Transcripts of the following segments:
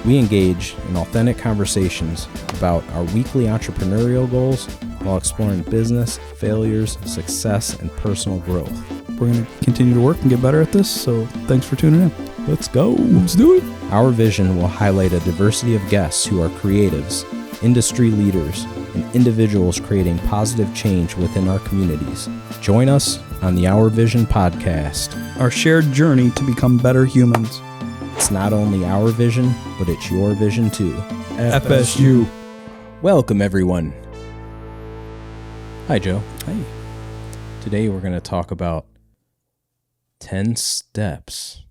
We engage in authentic conversations about our weekly entrepreneurial goals while exploring business, failures, success, and personal growth. We're going to continue to work and get better at this, so thanks for tuning in. Let's go. Let's do it. Our vision will highlight a diversity of guests who are creatives, industry leaders, and individuals creating positive change within our communities. Join us on the Our Vision podcast. Our shared journey to become better humans. It's not only our vision, but it's your vision too. FSU. Welcome, everyone. Hi, Joe. Hey. Today we're going to talk about 10 steps.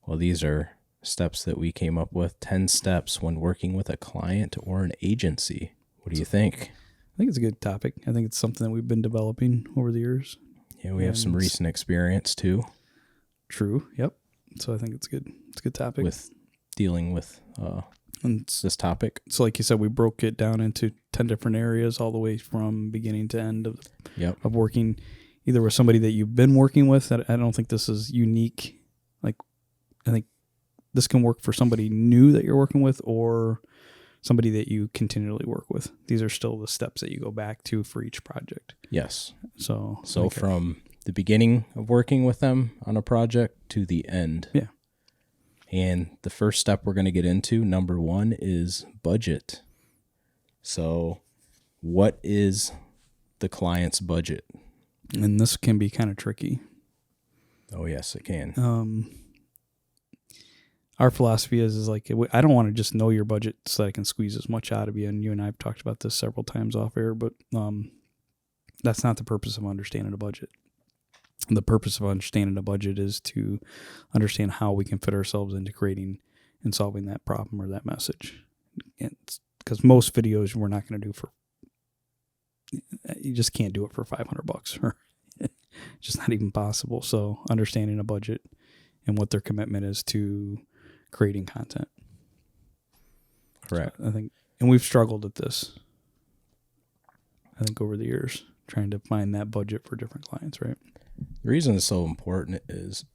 Well, these are steps that we came up with. 10 steps when working with a client or an agency. What do you think? I think it's a good topic. I think it's something that we've been developing over the years. Yeah, we have some recent experience too. True. Yep. So I think it's good. It's a good topic. With dealing with this topic. So like you said, we broke it down into 10 different areas all the way from beginning to end of working either with somebody that you've been working with. I don't think this is unique. Like, I think this can work for somebody new that you're working with or somebody that you continually work with. These are still the steps that you go back to for each project. Yes. So from the beginning of working with them on a project to the end. Yeah. And the first step we're going to get into, number 1, is budget. So what is the client's budget? And this can be kind of tricky. Oh, yes, it can. Our philosophy is like, I don't want to just know your budget so that I can squeeze as much out of you. And you and I have talked about this several times off air, but that's not the purpose of understanding a budget. The purpose of understanding a budget is to understand how we can fit ourselves into creating and solving that problem or that message. Because most videos we're not going to do you just can't do it for $500 or just not even possible. So understanding a budget and what their commitment is to creating content. Correct. So I think, and we've struggled at this, I think, over the years, trying to find that budget for different clients, right? The reason it's so important is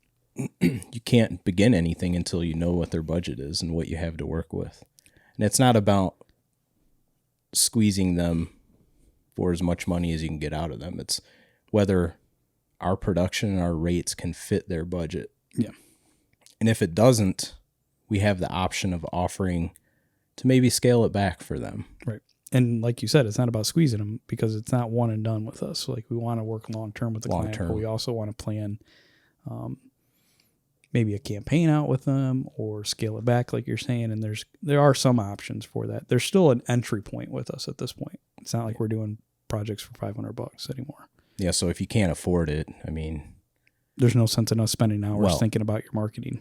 you can't begin anything until you know what their budget is and what you have to work with. And it's not about squeezing them for as much money as you can get out of them. It's whether our production and our rates can fit their budget. Yeah. And if it doesn't, we have the option of offering to maybe scale it back for them. Right. And like you said, it's not about squeezing them because it's not one and done with us. Like we want to work long-term with the client, but we also want to plan maybe a campaign out with them or scale it back like you're saying. And there are some options for that. There's still an entry point with us at this point. It's not like we're doing projects for $500 anymore. Yeah. So if you can't afford it, I mean, there's no sense in us spending hours thinking about your marketing.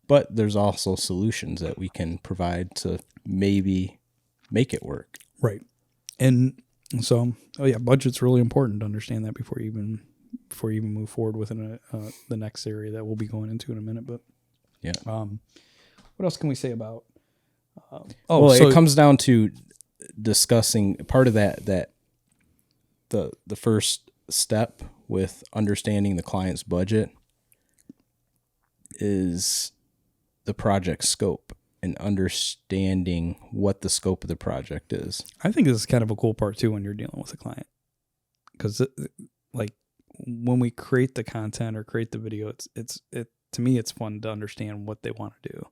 But there's also solutions that we can provide to maybe make it work. Right. And so, budget's really important to understand that before you even move forward within the next area that we'll be going into in a minute. But yeah. What else can we say about? It comes down to discussing part of that the first step with understanding the client's budget is the project scope and understanding what the scope of the project is. I think this is kind of a cool part too when you're dealing with a client, because like when we create the content or create the video, it to me it's fun to understand what they want to do.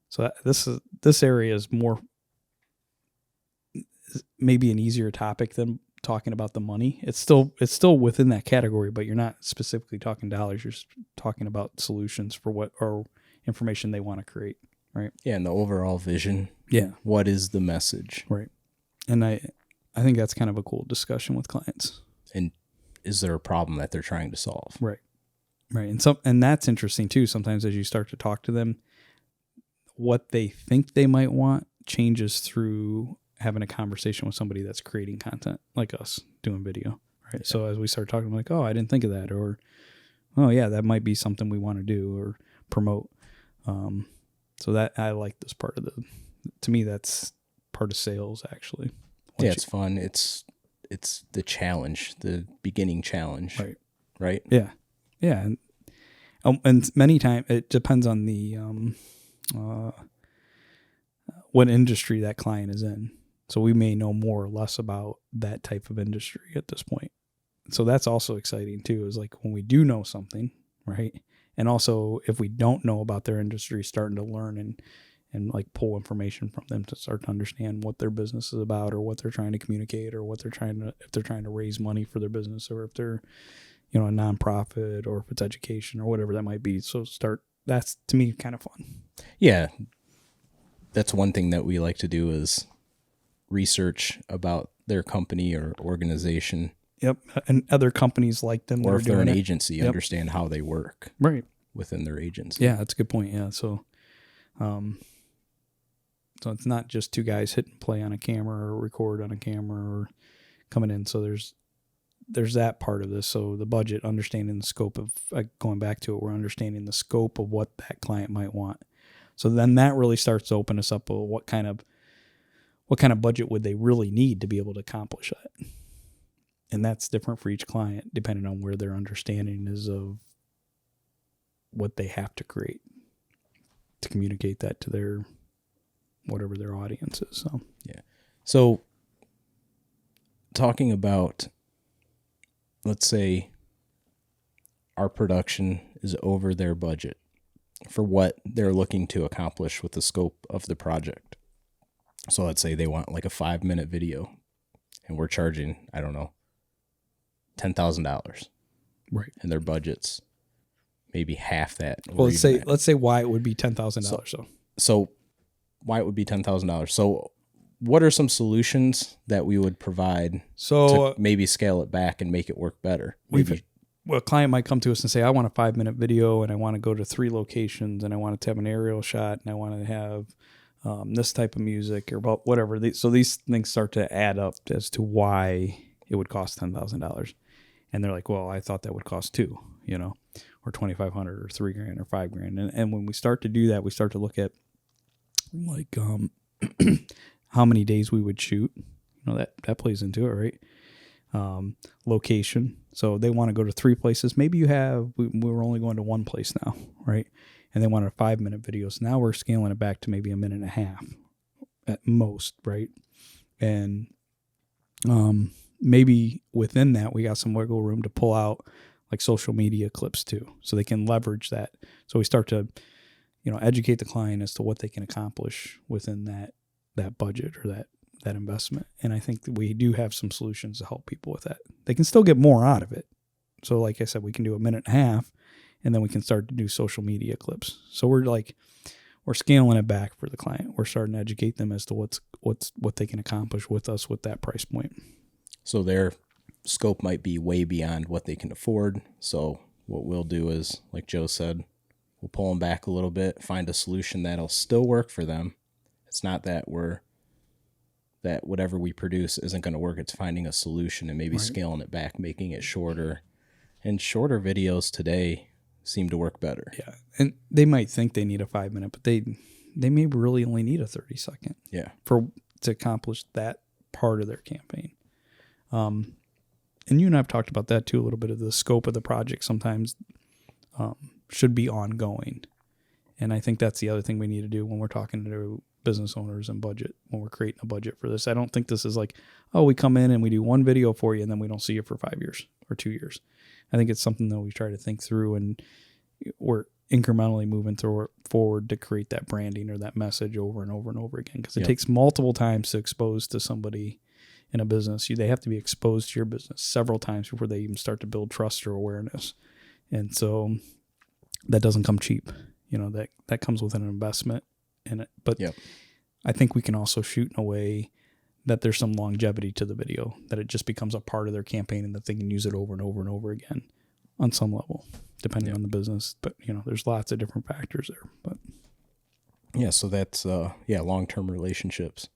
So this area is more maybe an easier topic than talking about the money. It's still within that category, but you're not specifically talking dollars. You're talking about solutions for what or information they want to create, right? Yeah, and the overall vision. Yeah. What is the message? Right. And I think that's kind of a cool discussion with clients. And is there a problem that they're trying to solve? Right. Right. And that's interesting too. Sometimes as you start to talk to them, what they think they might want changes through having a conversation with somebody that's creating content like us doing video. Right. Yeah. So as we start talking, I'm like, oh, I didn't think of that. Or, oh yeah, that might be something we want to do or promote. So that I like this part of to me, that's part of sales actually. It's fun. It's the challenge, the beginning challenge. Right. Right. Yeah. Yeah. And many times it depends on the what industry that client is in. So we may know more or less about that type of industry at this point. So that's also exciting too, is like when we do know something, right? And also if we don't know about their industry, starting to learn and like pull information from them to start to understand what their business is about, or what they're trying to communicate, or what they're if they're trying to raise money for their business, or if they're, a nonprofit, or if it's education or whatever that might be. So that's to me kind of fun. Yeah. That's one thing that we like to do is research about their company or organization. Yep. And other companies like them. Or if they're an agency, understand how they work right within their agency. Yeah, that's a good point. Yeah. So it's not just two guys hitting play on a camera or record on a camera or coming in. So there's that part of this. So the budget, understanding the scope of, going back to it, we're understanding the scope of what that client might want. So then that really starts to open us up. What kind of budget would they really need to be able to accomplish that? And that's different for each client, depending on where their understanding is of what they have to create to communicate that to their, whatever their audience is. So, yeah. So talking about, let's say our production is over their budget for what they're looking to accomplish with the scope of the project. So let's say they want like a 5-minute video and we're charging, I don't know, $10,000. Right. And their budget's maybe half that. Well, let's say why it would be $10,000. So why it would be $10,000. So what are some solutions that we would provide to maybe scale it back and make it work better? A client might come to us and say, I want a 5-minute video and I want to go to 3 locations and I want it to have an aerial shot and I want to have this type of music or whatever. So these things start to add up as to why it would cost $10,000. And they're like, well, I thought that would cost $2,000, or $2,500 or $3,000 or $5,000. And when we start to do that, we start to look at like how many days we would shoot. That plays into it, right? Location. So they want to go to 3 places. Maybe we're only going to 1 place now, right? And they want a 5-minute video. So now we're scaling it back to maybe 1.5 minutes at most, right? And maybe within that, we got some wiggle room to pull out like social media clips too, so they can leverage that. So we start to, educate the client as to what they can accomplish within that budget or that investment. And I think that we do have some solutions to help people with that. They can still get more out of it. So like I said, we can do 1.5 minutes and then we can start to do social media clips. So we're scaling it back for the client. We're starting to educate them as to what they can accomplish with us with that price point. So their scope might be way beyond what they can afford. So what we'll do is, like Joe said, we'll pull them back a little bit, find a solution that'll still work for them. It's not that whatever we produce isn't going to work. It's finding a solution and maybe scaling it back, making it shorter. And shorter videos today seem to work better. Yeah. And they might think they need a 5-minute, but they may really only need a 30-second. Yeah. To accomplish that part of their campaign. And you and I have talked about that too, a little bit of the scope of the project sometimes should be ongoing. And I think that's the other thing we need to do when we're talking to business owners and budget, when we're creating a budget for this. I don't think this is like, oh, we come in and we do 1 video for you and then we don't see you for 5 years or 2 years. I think it's something that we try to think through, and we're incrementally moving forward to create that branding or that message over and over and over again, because it takes multiple times to expose to somebody in a business. They have to be exposed to your business several times before they even start to build trust or awareness. And so that doesn't come cheap. That comes with an investment in it. But I think we can also shoot in a way that there's some longevity to the video, that it just becomes a part of their campaign and that they can use it over and over and over again on some level, depending on the business. But, there's lots of different factors there. But so that's, long-term relationships.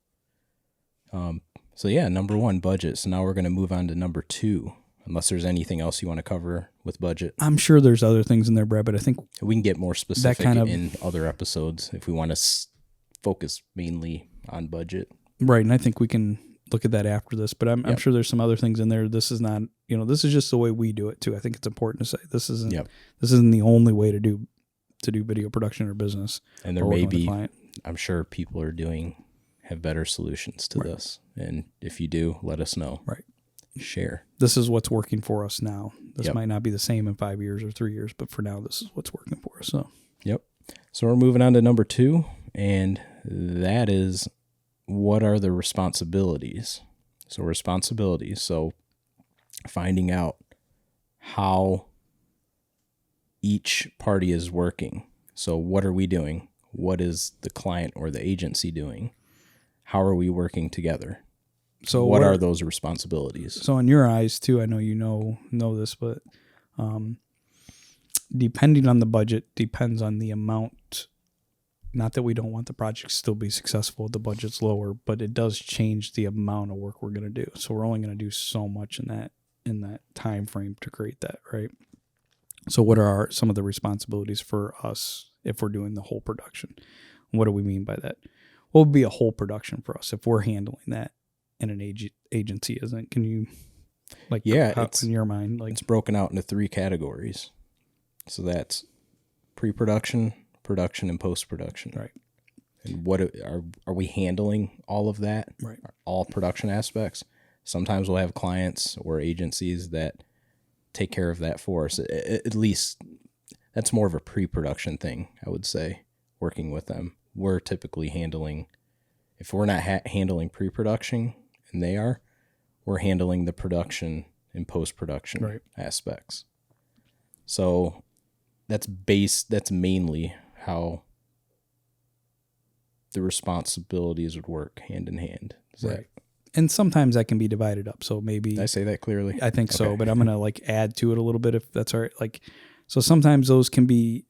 So number 1, budget. So now we're going to move on to number 2, unless there's anything else you want to cover with budget. I'm sure there's other things in there, Brad, but I think we can get more specific in other episodes if we want to focus mainly on budget. Right. And I think we can look at that after this, but I'm sure there's some other things in there. This is not, this is just the way we do it too. I think it's important to say this isn't Yep. this isn't the only way to do video production or business. And there may be, I'm sure people have better solutions to this. And if you do, let us know. Right. Share. This is what's working for us now. This Yep. might not be the same in 5 years or 3 years, but for now, this is what's working for us. So, yep. So we're moving on to number 2, and that is, what are the responsibilities? So responsibilities. So finding out how each party is working. So what are we doing? What is the client or the agency doing? How are we working together? So what are those responsibilities? So in your eyes too, I know you know this, but depending on the budget, depends on the amount. Not that we don't want the project to still be successful, the budget's lower, but it does change the amount of work we're going to do. So we're only going to do so much in that time frame to create that, right? So what are some of the responsibilities for us if we're doing the whole production? What do we mean by that? What would be a whole production for us if we're handling that and an agency isn't? Can you, it's in your mind, it's broken out into 3 categories. So that's pre-production, production, and post-production. Right. And what are we handling all of that? Right. All production aspects. Sometimes we'll have clients or agencies that take care of that for us. At least that's more of a pre-production thing, I would say, working with them. We're typically handling, if we're not handling pre-production and they are, we're handling the production and post-production aspects. So that's mainly how the responsibilities would work hand in hand. And sometimes that can be divided up. So maybe did I say that clearly? I think so, but I'm going to add to it a little bit if that's all right. So sometimes those can be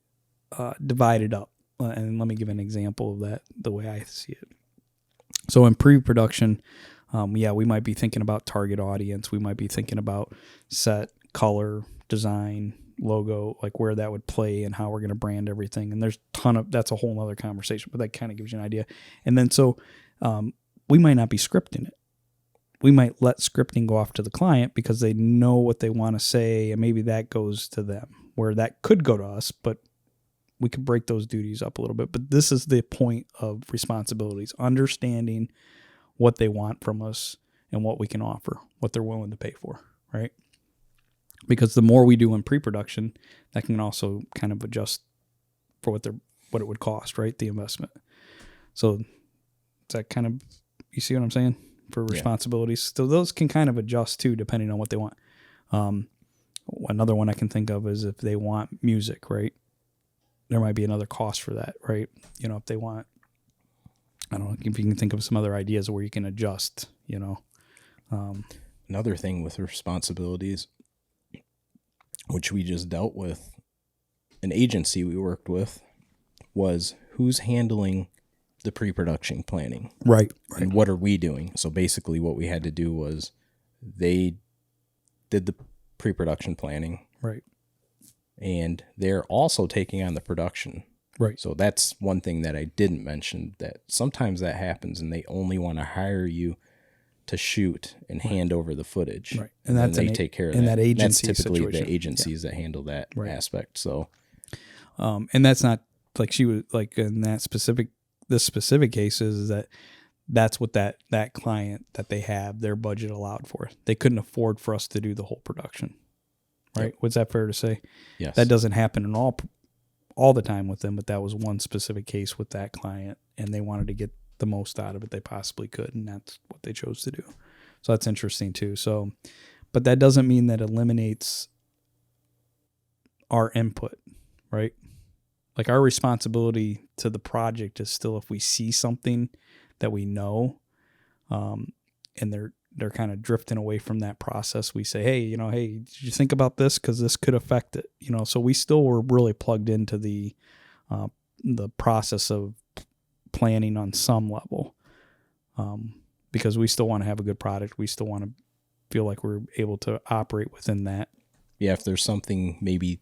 divided up. And let me give an example of that, the way I see it. So in pre-production, we might be thinking about target audience. We might be thinking about set, color, design, logo, like where that would play and how we're going to brand everything. And there's that's a whole other conversation, but that kind of gives you an idea. And then so we might not be scripting it. We might let scripting go off to the client because they know what they want to say, and maybe that goes to them, where that could go to us, but we could break those duties up a little bit. But this is the point of responsibilities, understanding what they want from us and what we can offer, what they're willing to pay for, right? Because the more we do in pre-production, that can also kind of adjust for what it would cost, right? The investment. So is that kind of, you see what I'm saying? For responsibilities. So those can kind of adjust too, depending on what they want. Another one I can think of is if they want music, right? There might be another cost for that, right? If they want, I don't know, if you can think of some other ideas where you can adjust, Another thing with responsibilities, which we just dealt with, an agency we worked with, was who's handling the pre-production planning. Right. And what are we doing? So basically what we had to do was they did the pre-production planning. Right. And they're also taking on the production. Right. So that's one thing that I didn't mention, that sometimes that happens and they only want to hire you to shoot and hand over the footage. Right. And that's they take care of that agency that's typically situation. the agencies that handle that aspect. So and that's not like she was like in this specific case is that's what that client that they have their budget allowed for. They couldn't afford for us to do the whole production. Right. Yep. Was that fair to say? Yes. That doesn't happen in all the time with them, but that was one specific case with that client, and they wanted to get the most out of it they possibly could, and that's what they chose to do. So that's interesting too. So, but that doesn't mean that eliminates our input, right? Like our responsibility to the project is still, if we see something that we know, and they're kind of drifting away from that process, we say, hey, did you think about this? Because this could affect it. So we still were really plugged into the process of planning on some level, because we still want to have a good product. We still want to feel like we're able to operate within that. Yeah, if there's something maybe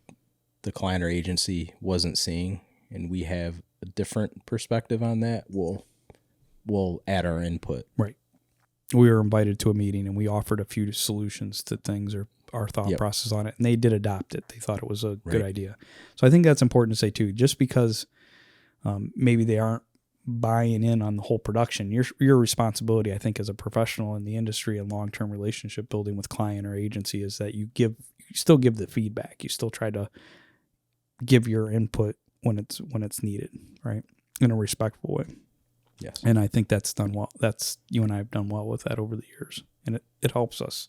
the client or agency wasn't seeing and we have a different perspective on that, we'll add our input. Right. We were invited to a meeting and we offered a few solutions to things or our thought Yep. process on it, and they did adopt it. They thought it was a good Right. idea. So I think that's important to say too. Just because maybe they aren't buying in on the whole production, your responsibility, I think, as a professional in the industry and long-term relationship building with client or agency is that you still give the feedback. You still try to give your input when it's needed, right, in a respectful way. Yes. And I think that's done well. That's you and I have done well with that over the years, and it helps us.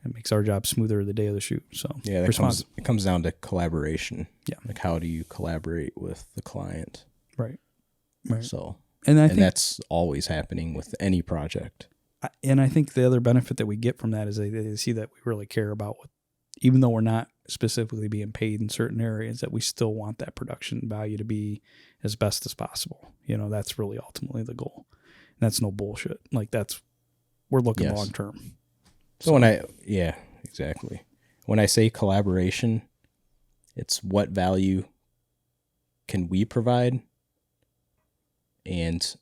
It makes our job smoother the day of the shoot. So Yeah, it comes down to collaboration. Yeah. Like, how do you collaborate with the client? Right. So, and I and think that's always happening with any project. And I think the other benefit that we get from that is they see that we really care about what, even though we're not specifically being paid in certain areas, that we still want that production value to be as best as possible. That's really ultimately the goal. And that's no bullshit. Like, we're looking Yes. long term. So yeah, exactly. When I say collaboration, it's what value can we provide and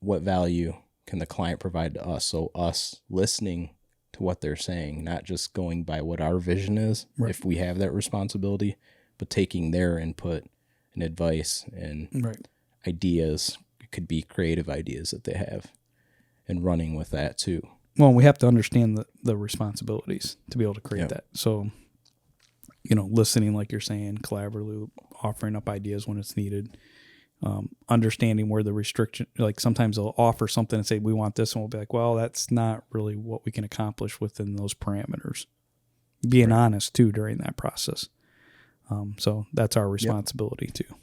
what value can the client provide to us? So us listening to what they're saying, not just going by what our vision is, Right. if we have that responsibility, but taking their input and advice and Right. ideas. It could be creative ideas that they have, and running with that too. Well, we have to understand the responsibilities to be able to create that. So, listening, like you're saying, collaboratively, offering up ideas when it's needed, understanding where the restriction, like sometimes they'll offer something and say, we want this, and we'll be like, well, that's not really what we can accomplish within those parameters. Being honest too during that process. So that's our responsibility too.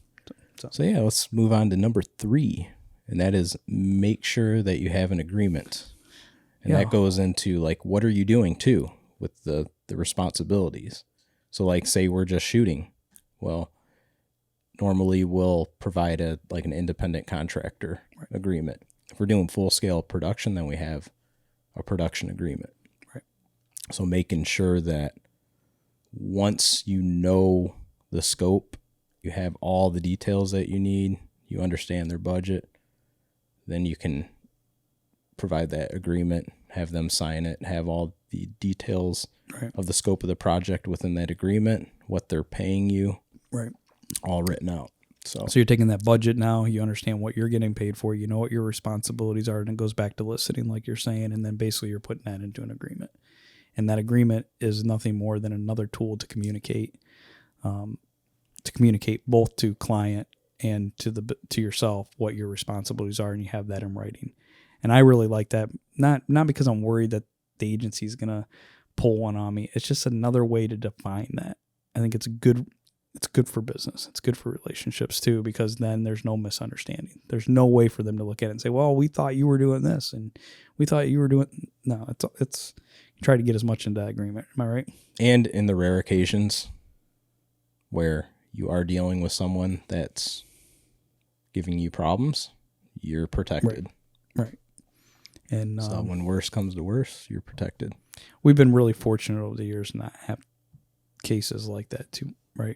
So yeah, let's move on to number 3, and that is make sure that you have an agreement. And that goes into, like, what are you doing too with the responsibilities? So, like, say we're just shooting. Well, normally we'll provide an independent contractor agreement. If we're doing full scale production, then we have a production agreement. Right. So making sure that once you know the scope, you have all the details that you need, you understand their budget, then you can provide that agreement, have them sign it, have all the details of the scope of the project within that agreement, what they're paying you, all written out. So you're taking that budget now, you understand what you're getting paid for, you know what your responsibilities are, and it goes back to listening, like you're saying, and then basically you're putting that into an agreement. And that agreement is nothing more than another tool to communicate both to client and to yourself what your responsibilities are, and you have that in writing. And I really like that, not because I'm worried that the agency is going to pull one on me. It's just another way to define that. I think it's good for business. It's good for relationships too, because then there's no misunderstanding. There's no way for them to look at it and say, well, we thought you were doing this and we thought you were doing, no, it's you try to get as much into that agreement. Am I right? And in the rare occasions where you are dealing with someone that's giving you problems, you're protected. Right. And so when worse comes to worse, you're protected. We've been really fortunate over the years not have cases like that too, right?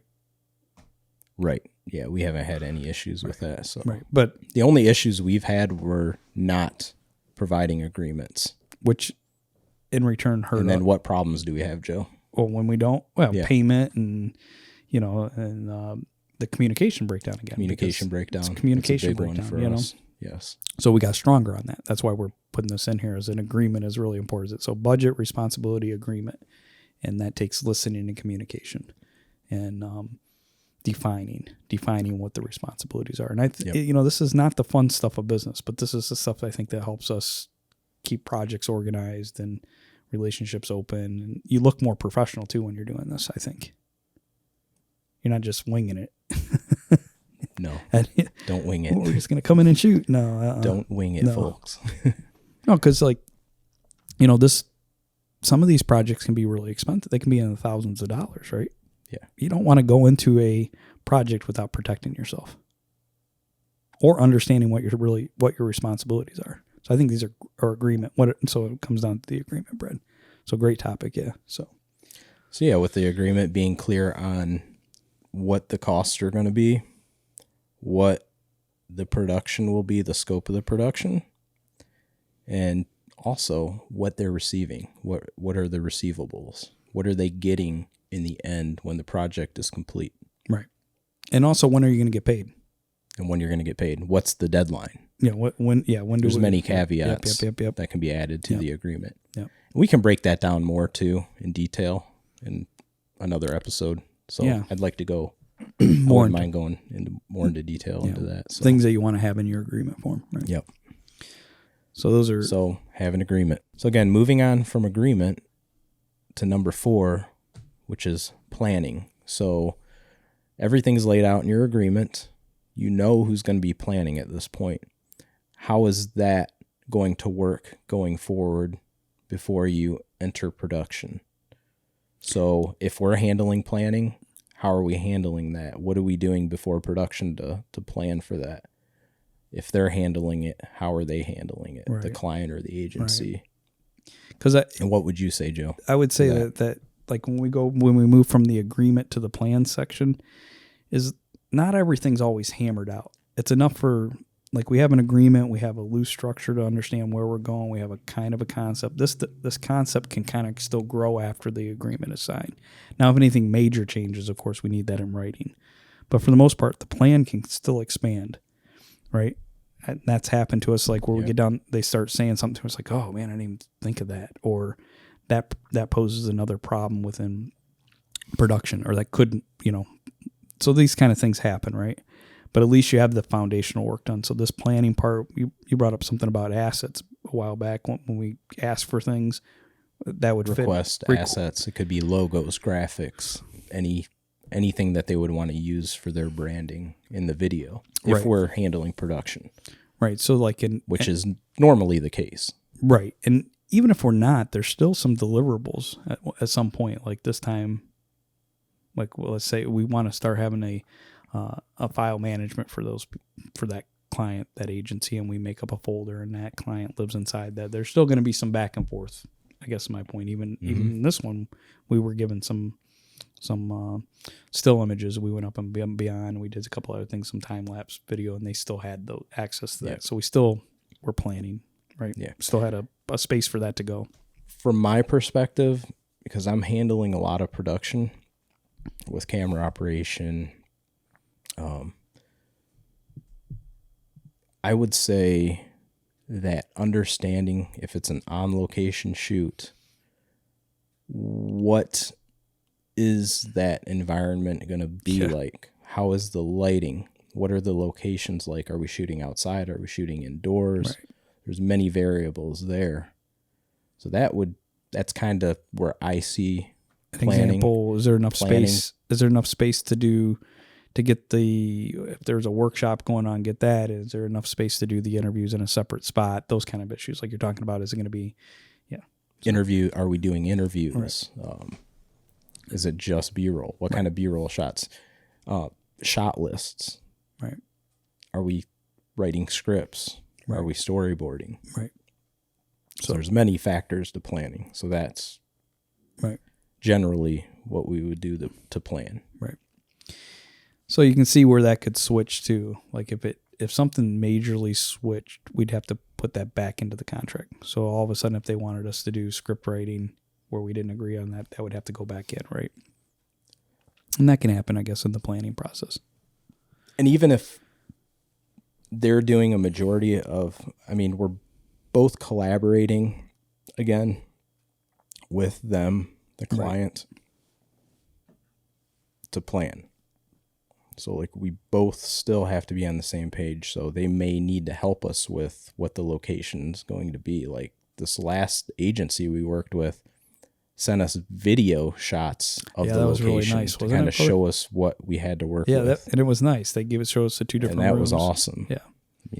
Right. Yeah, we haven't had any issues with that. So But the only issues we've had were not providing agreements. Which in return hurt. And then what problems do we have, Joe? Well, when we don't, payment and, the communication breakdown again. Communication breakdown. It's communication breakdown, for us. Yes. So we got stronger on that. That's why we're putting this in here as an agreement is really important. So budget, responsibility, agreement. And that takes listening and communication and defining what the responsibilities are. And this is not the fun stuff of business, but this is the stuff I think that helps us keep projects organized and relationships open. And you look more professional too when you're doing this, I think. You're not just winging it. No, don't wing it. We're just going to come in and shoot. No. Don't wing it, folks. No, because some of these projects can be really expensive. They can be in the thousands of dollars, right? Yeah. You don't want to go into a project without protecting yourself or understanding what your responsibilities are. So I think these are agreement. So it comes down to the agreement, Brad. So great topic, yeah. So yeah, with the agreement being clear on what the costs are going to be, what the production will be, the scope of the production, and also what they're receiving. What are the receivables? What are they getting in the end when the project is complete? Right. And also, when are you going to get paid? And when you're going to get paid? What's the deadline? Yeah. When do There's we, many caveats Yep. that can be added to the agreement. Yep. We can break that down more too in detail in another episode. So Yeah. I'd like to go more into, mind going more into detail into that. So. Things that you want to have in your agreement form. Right? Yep. So those are. So have an agreement. So again, moving on from agreement to number 4, which is planning. So everything's laid out in your agreement. You know who's going to be planning at this point. How is that going to work going forward before you enter production? So if we're handling planning, how are we handling that? What are we doing before production to plan for that? If they're handling it, how are they handling it? Right. The client or the agency? Right. And what would you say, Joe? I would say that like when we move from the agreement to the plan section, is not everything's always hammered out. It's enough for, like, we have an agreement, we have a loose structure to understand where we're going, we have a kind of a concept. This concept can kind of still grow after the agreement is signed. Now, if anything major changes, of course, we need that in writing. But for the most part, the plan can still expand, right? And that's happened to us, like where we get down, they start saying something to us like, oh man, I didn't even think of that. Or that poses another problem within production, or that couldn't, so these kind of things happen, right? But at least you have the foundational work done. So this planning part, you brought up something about assets a while back when we asked for things that would request assets. It could be logos, graphics, anything that they would want to use for their branding in the video if we're handling production. Right. So like which is normally the case. Right. And even if we're not, there's still some deliverables at some point. Like this time, like, well, let's say we want to start having a file management for that client, that agency, and we make up a folder and that client lives inside that. There's still going to be some back and forth, I guess is my point. Even in this one, we were given some still images. We went up and beyond. We did a couple other things, some time lapse video, and they still had the access to that. Yeah. So we still were planning, right? Yeah. Still had a space for that to go. From my perspective, because I'm handling a lot of production with camera operation, I would say that understanding if it's an on-location shoot, what is that environment going to be like? How is the lighting? What are the locations like? Are we shooting outside? Are we shooting indoors? Right. There's many variables there. So that's kind of where I see planning. Example, is there enough space? Is there enough space to get if there's a workshop going on, get that? Is there enough space to do the interviews in a separate spot? Those kind of issues like you're talking about. Is it going to be, Are we doing interviews? Right. Is it just B-roll? What kind of B-roll shots? Shot lists. Right. Are we writing scripts? Right. Are we storyboarding? Right. So there's many factors to planning. So that's generally what we would do to plan. Right. So you can see where that could switch to. Like if something majorly switched, we'd have to put that back into the contract. So all of a sudden, if they wanted us to do script writing where we didn't agree on that would have to go back in, right? And that can happen, I guess, in the planning process. And even if they're doing a majority of, we're both collaborating again with them, the client, to plan. So like we both still have to be on the same page. So they may need to help us with what the location's going to be. Like this last agency we worked with sent us video shots of the location really nice, to kind of show us what we had to work with. And it was nice. They show us the 2 different rooms. And that was awesome. Yeah.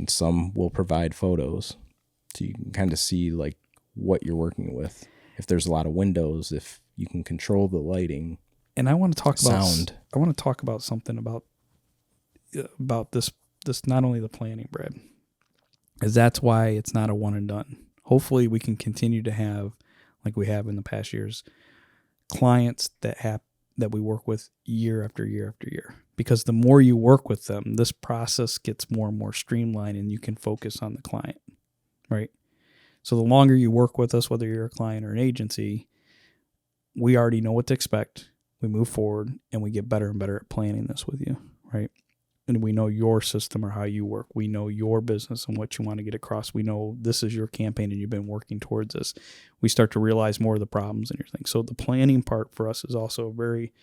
Some will provide photos so you can kind of see like what you're working with. If there's a lot of windows, if you can control the lighting. And I want to talk about sound. I want to talk about something about this not only the planning, Brad, is that's why it's not a one and done. Hopefully we can continue to have, like we have in the past years, clients that we work with year after year after year. Because the more you work with them, this process gets more and more streamlined and you can focus on the client, right? So the longer you work with us, whether you're a client or an agency, we already know what to expect. We move forward and we get better and better at planning this with you, right? And we know your system or how you work. We know your business and what you want to get across. We know this is your campaign and you've been working towards this. We start to realize more of the problems in your thing. So the planning part for us is also very,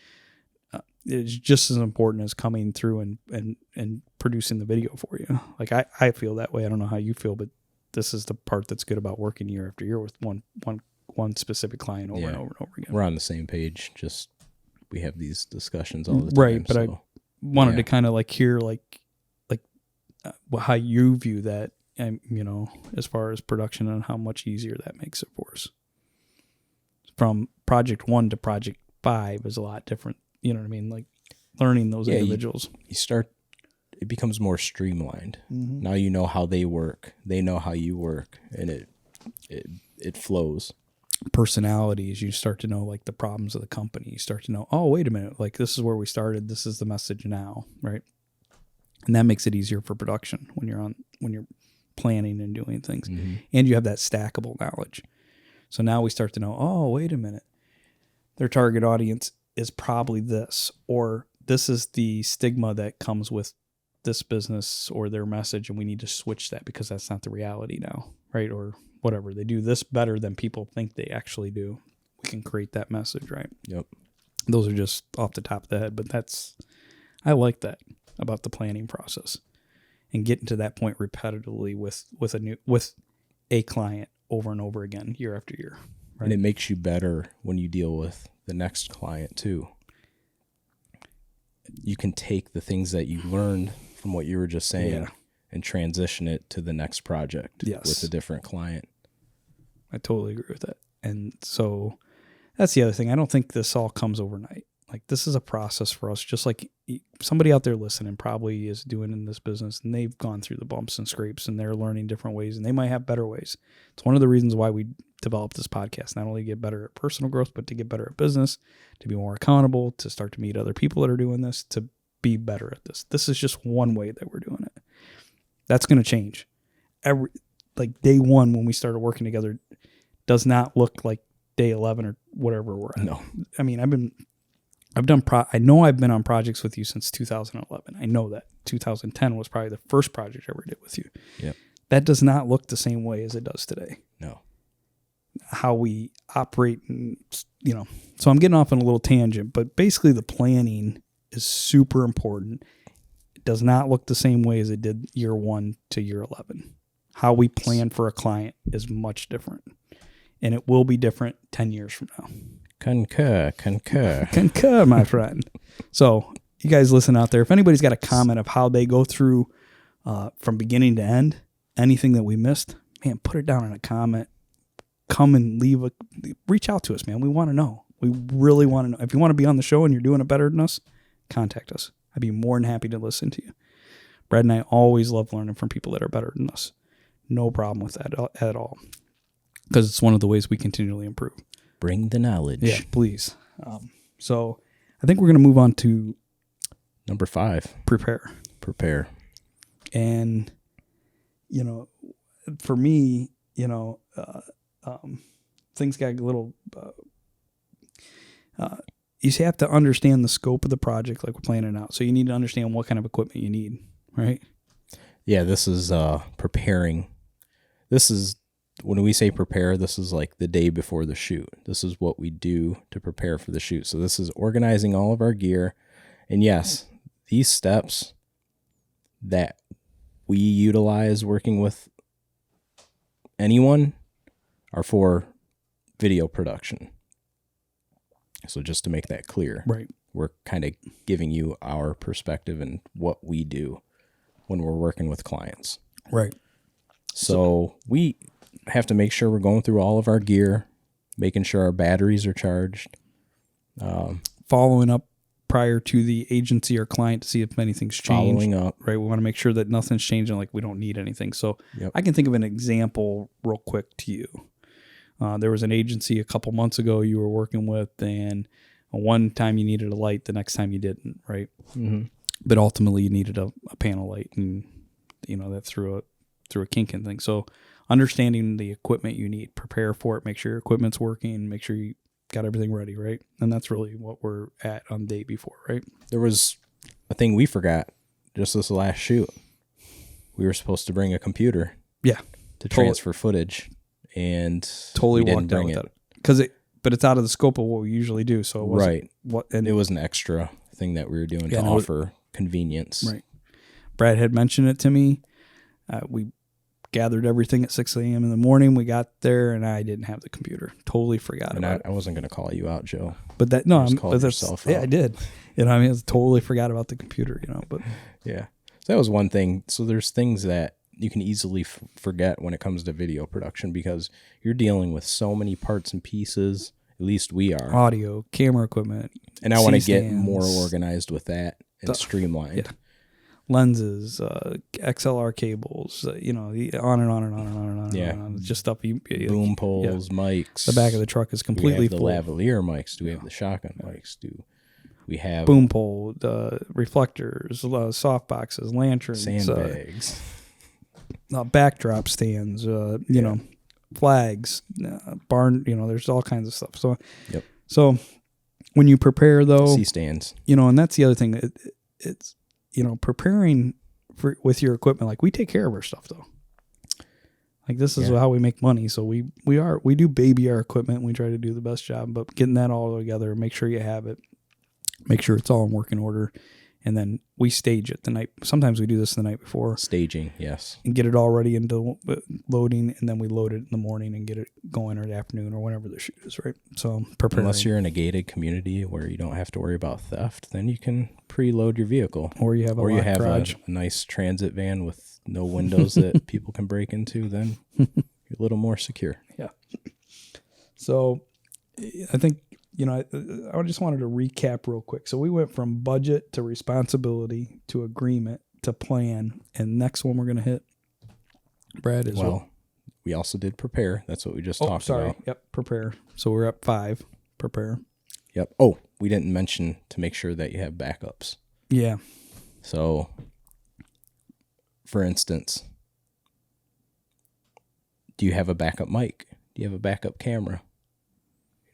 it's just as important as coming through and producing the video for you. Like I feel that way. I don't know how you feel, but this is the part that's good about working year after year with one specific client over and over and over again. We're on the same page. Just we have these discussions all the time. Right, but I wanted to kind of like hear how you view that, and as far as production and how much easier that makes it for us. From project 1 to project 5 is a lot different. You know what I mean? Like learning those individuals. You start. It becomes more streamlined. Mm-hmm. Now you know how they work. They know how you work, and it flows. Personalities, you start to know like the problems of the company. You start to know, oh, wait a minute, like this is where we started. This is the message now, right? And that makes it easier for production when you're planning and doing things, mm-hmm. and you have that stackable knowledge. So now we start to know, oh, wait a minute, their target audience is probably this, or this is the stigma that comes with this business or their message, and we need to switch that because that's not the reality now, right? Or whatever, they do this better than people think they actually do. We can create that message, right? Yep. Those are just off the top of the head, but I like that about the planning process and getting to that point repetitively with a client over and over again, year after year. Right? And it makes you better when you deal with the next client too. You can take the things that you learned from what you were just saying and transition it to the next project with a different client. I totally agree with that. And so that's the other thing. I don't think this all comes overnight. Like this is a process for us, just like somebody out there listening probably is doing in this business, and they've gone through the bumps and scrapes and they're learning different ways, and they might have better ways. It's one of the reasons why we developed this podcast, not only to get better at personal growth, but to get better at business, to be more accountable, to start to meet other people that are doing this, to be better at this. This is just one way that we're doing it. That's going to change. Like day 1 when we started working together does not look like day 11 or whatever we're at. No. I mean, I know I've been on projects with you since 2011. I know that 2010 was probably the first project I ever did with you. Yep. That does not look the same way as it does today. No. How we operate, and, so I'm getting off on a little tangent, but basically the planning is super important. It does not look the same way as it did year 1 to year 11. How we plan for a client is much different, and it will be different 10 years from now. Concur, my friend. So you guys listen out there. If anybody's got a comment of how they go through from beginning to end, anything that we missed, man, put it down in a comment. Come and reach out to us, man. We want to know. We really want to know. If you want to be on the show and you're doing it better than us, contact us. I'd be more than happy to listen to you. Brad and I always love learning from people that are better than us. No problem with that at all. Because it's one of the ways we continually improve. Bring the knowledge. Yeah, please. So I think we're going to move on to number 5. Prepare. And, for me, things got a little, you have to understand the scope of the project like we're planning out. So you need to understand what kind of equipment you need, right? Yeah, this is preparing. This is, when we say prepare, this is like the day before the shoot. This is what we do to prepare for the shoot. So this is organizing all of our gear. And yes, these steps that we utilize working with anyone are for video production. So just to make that clear, right? We're kind of giving you our perspective and what we do when we're working with clients. Right. So we have to make sure we're going through all of our gear, making sure our batteries are charged. Following up prior to the agency or client to see if anything's changed. Following up. Right. We want to make sure that nothing's changing, like we don't need anything. So I can think of an example real quick to you. There was an agency a couple months ago you were working with, and one time you needed a light, the next time you didn't, right? Mm-hmm. But ultimately you needed a panel light, and that threw a kink in things. So understanding the equipment you need, prepare for it, make sure your equipment's working, make sure you got everything ready, right? And that's really what we're at on the day before, right? There was a thing we forgot just this last shoot. We were supposed to bring a computer Yeah. to transfer footage, and Totally we didn't walked out bring with it. that. But it's out of the scope of what we usually do. So it wasn't Right. and It was an extra thing that we were doing to no, offer convenience. Right. Brad had mentioned it to me. We gathered everything at 6 a.m. in the morning. We got there, and I didn't have the computer. Totally forgot And about it. I wasn't going to call you out, Joe. But that called yourself yeah, out. I did. You know, I mean, I totally forgot about the computer. You know, but Yeah. So that was one thing. So there's things that you can easily forget when it comes to video production because you're dealing with so many parts and pieces. At least we are. audio, camera equipment, And I want to get C-stands, more organized with that and streamlined. Yeah. lenses, XLR cables, you know, on and on and on and on and on. Yeah. And on. It's just stuff you Boom poles, mics. The back of the truck is Do we completely have the full. lavalier mics? Do we have the shotgun mics? Do we have Boom pole, reflectors, soft boxes, lanterns, sandbags? backdrop stands, you know, flags, barn, you know, there's all kinds of stuff. So, Yep. So when you prepare though, C-stands. you know, and that's the other thing. It's, you know, preparing with your equipment, like we take care of our stuff though. Like this is how we make money. So we do baby our equipment. We try to do the best job, but getting that all together, make sure you have it, make sure it's all in working order. And then we stage it the night. Sometimes we do this the night before. Staging, yes. And get it all ready into loading, and then we load it in the morning and get it going or the afternoon or whenever the shoot is, right? So preparing. Unless you're in a gated community where you don't have to worry about theft, then you can preload your vehicle. Or you have a garage. A nice transit van with no windows that people can break into, then you're a little more secure. Yeah. So I think, you know, I just wanted to recap real quick. So we went from budget to responsibility to agreement to plan. And next one we're going to hit, Brad, is we also did prepare. That's what we just talked about. Yep, prepare. So we're at 5, prepare. Yep. Oh, we didn't mention to make sure that you have backups. Yeah. So, for instance, do you have a backup mic? Do you have a backup camera?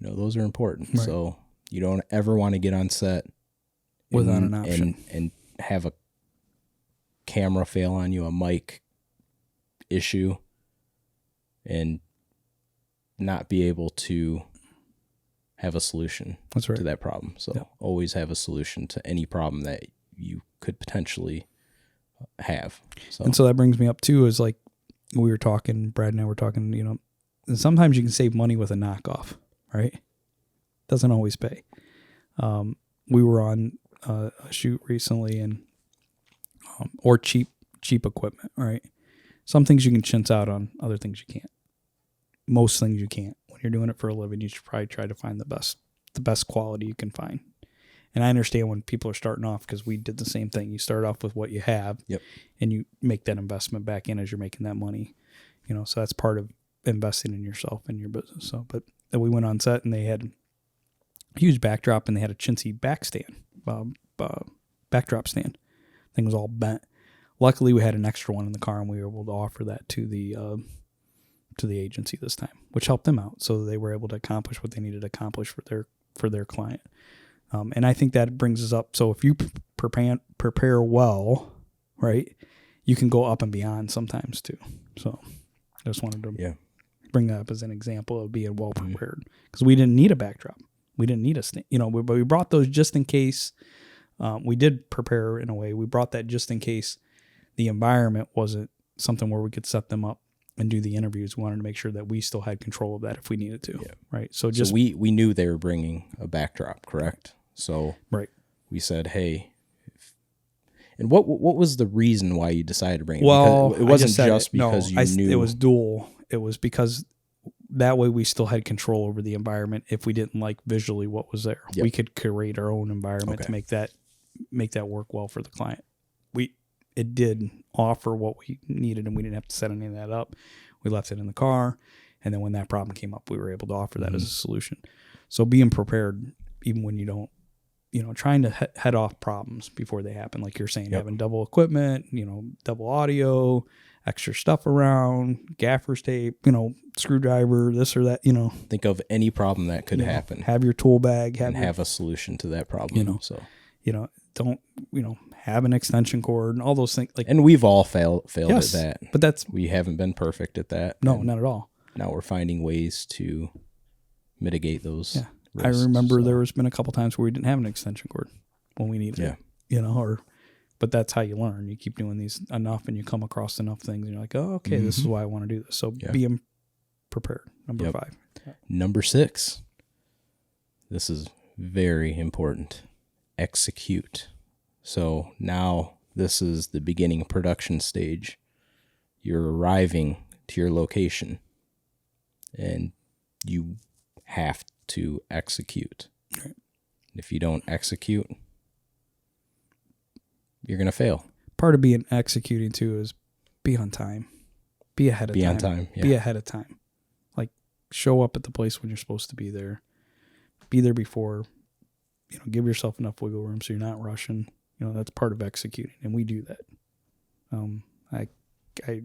You know, those are important. Right. So you don't ever want to get on set without an option and have a camera fail on you, a mic issue, and not be able to have a solution to that problem. So always have a solution to any problem that you could potentially have. So. And so that brings me up too, is like we were talking, Brad and I were talking, you know, and sometimes you can save money with a knockoff, right? Doesn't always pay. We were on a shoot recently and, or cheap equipment, right? Some things you can chintz out on, other things you can't. Most things you can't. When you're doing it for a living, you should probably try to find the best quality you can find. And I understand when people are starting off, because we did the same thing. You start off with what you have, and you make that investment back in as you're making that money. You know, so that's part of investing in yourself and your business. So, but then we went on set and they had a huge backdrop and they had a chintzy backdrop stand. Thing was all bent. Luckily, we had an extra one in the car, and we were able to offer that to the agency this time, which helped them out. So they were able to accomplish what they needed to accomplish for their client. And I think that brings us up. So if you prepare well, right, you can go up and beyond sometimes too. So I just wanted to bring that up as an example of being well prepared, because we didn't need a backdrop. We didn't need a stand, you know, but we brought those just in case. We did prepare in a way. We brought that just in case the environment wasn't something where we could set them up and do the interviews. We wanted to make sure that we still had control of that if we needed to. Yeah. Right. So we knew they were bringing a backdrop, correct? So we said, hey, and what was the reason why you decided to bring it? Well, because it wasn't just because you knew. It was dual. It was because that way we still had control over the environment. If we didn't like visually what was there, we could create our own environment to make that work well for the client. It did offer what we needed, and we didn't have to set any of that up. We left it in the car, and then when that problem came up, we were able to offer that as a solution. So being prepared, even when you don't, trying to head off problems before they happen. Like you're saying, Yep. having double equipment, double audio, extra stuff around, gaffer's tape, screwdriver, this or that, Think of any problem that could happen. have your tool bag, have a solution to that problem. don't, have an extension cord and all those things. And we've all failed yes, at that. But we haven't been perfect at that. No, not at all. Now we're finding ways to mitigate those. Yeah. risks, I remember there was been a couple times where we didn't have an extension cord when we needed it, but that's how you learn. You keep doing these enough and you come across enough things and you're like, oh, okay, this is why I want to do this. So being prepared. Number 5. Number 6. This is very important. Execute. So now this is the beginning production stage. You're arriving to your location and you have to execute. Right. If you don't execute, you're going to fail. Part of being executing too is be on time. Be ahead of time. Be on time. Yeah. Be ahead of time. Like show up at the place when you're supposed to be there. Be there before. Give yourself enough wiggle room so you're not rushing. That's part of executing, and we do that. I